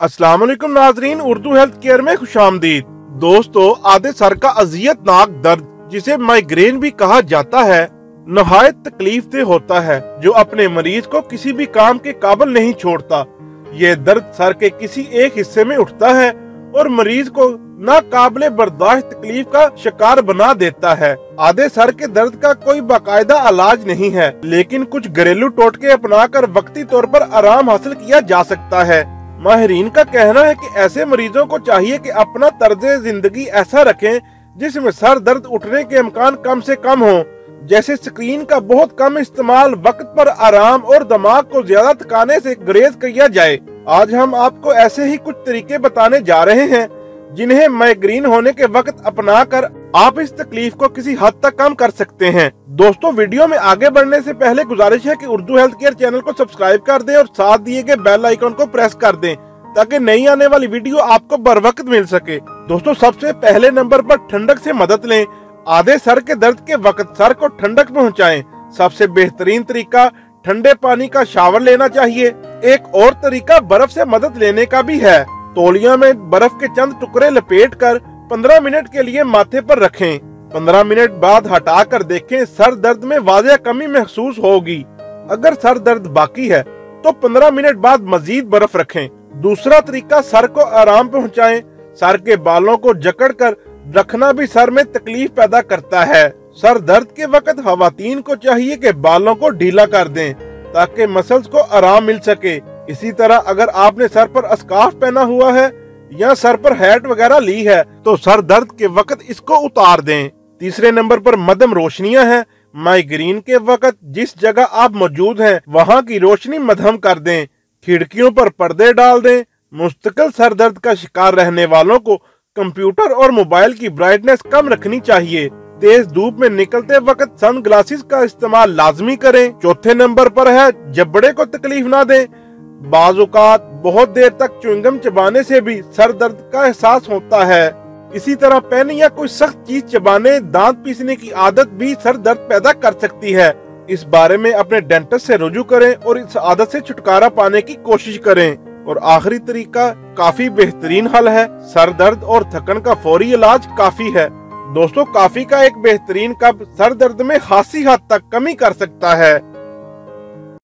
अस्सलाम वालेकुम नाजरीन, उर्दू हेल्थ केयर में खुशामदीद। दोस्तों, आधे सर का अजियतनाक दर्द, जिसे माइग्रेन भी कहा जाता है, नहायत तकलीफ दे होता है, जो अपने मरीज को किसी भी काम के काबिल नहीं छोड़ता। ये दर्द सर के किसी एक हिस्से में उठता है और मरीज को नाकाबिले बर्दाश्त तकलीफ का शिकार बना देता है। आधे सर के दर्द का कोई बाकायदा इलाज नहीं है, लेकिन कुछ घरेलू टोटके अपनाकर वक्ती तौर पर आराम हासिल किया जा सकता है। माहिरीन का कहना है कि ऐसे मरीजों को चाहिए कि अपना तर्ज जिंदगी ऐसा रखें जिसमें सर दर्द उठने के इम्कान कम से कम हो, जैसे स्क्रीन का बहुत कम इस्तेमाल, वक्त पर आराम और दिमाग को ज्यादा थकाने से गुरेज किया जाए। आज हम आपको ऐसे ही कुछ तरीके बताने जा रहे हैं जिन्हें माइग्रेन होने के वक्त अपनाकर आप इस तकलीफ को किसी हद तक कम कर सकते हैं। दोस्तों, वीडियो में आगे बढ़ने से पहले गुजारिश है कि उर्दू हेल्थ केयर चैनल को सब्सक्राइब कर दें और साथ दिए गए बेल आइकन को प्रेस कर दें ताकि नई आने वाली वीडियो आपको बर वक्त मिल सके। दोस्तों, सबसे पहले नंबर पर ठंडक से मदद लें। आधे सर के दर्द के वक्त सर को ठंडक पहुंचाएं। सबसे बेहतरीन तरीका ठंडे पानी का शावर लेना चाहिए। एक और तरीका बर्फ से मदद लेने का भी है। तौलिया में बर्फ के चंद टुकड़े लपेटकर 15 मिनट के लिए माथे पर रखें। 15 मिनट बाद हटा कर देखें, सर दर्द में वाज़ेह कमी महसूस होगी। अगर सर दर्द बाकी है तो 15 मिनट बाद मजीद बर्फ रखें। दूसरा तरीका, सर को आराम पहुंचाएं। सर के बालों को जकड़ कर रखना भी सर में तकलीफ पैदा करता है। सर दर्द के वक्त खवातीन को चाहिए कि बालों को ढीला कर दें ताकि मसल्स को आराम मिल सके। इसी तरह अगर आपने सर पर स्कार्फ पहना हुआ है या सर पर हैट वगैरह ली है तो सर दर्द के वक्त इसको उतार दें। तीसरे नंबर पर मध्यम रोशनियां हैं। माइग्रेन के वक्त जिस जगह आप मौजूद हैं वहां की रोशनी मध्यम कर दें। खिड़कियों पर पर्दे डाल दें। मुस्तकिल सर दर्द का शिकार रहने वालों को कंप्यूटर और मोबाइल की ब्राइटनेस कम रखनी चाहिए। तेज धूप में निकलते वक्त सन ग्लासेस का इस्तेमाल लाजमी करें। चौथे नंबर पर है जबड़े को तकलीफ ना दें। बाज़-औक़ात बहुत देर तक च्युइंगम चबाने से भी सर दर्द का एहसास होता है। इसी तरह पेन या कोई सख्त चीज चबाने, दांत पीसने की आदत भी सर दर्द पैदा कर सकती है। इस बारे में अपने डेंटिस्ट से रुजू करें और इस आदत से छुटकारा पाने की कोशिश करें। और आखिरी तरीका काफी बेहतरीन हल है। सर दर्द और थकन का फौरी इलाज काफी है। दोस्तों, काफी का एक बेहतरीन कप सर दर्द में खासी हद तक कमी कर सकता है।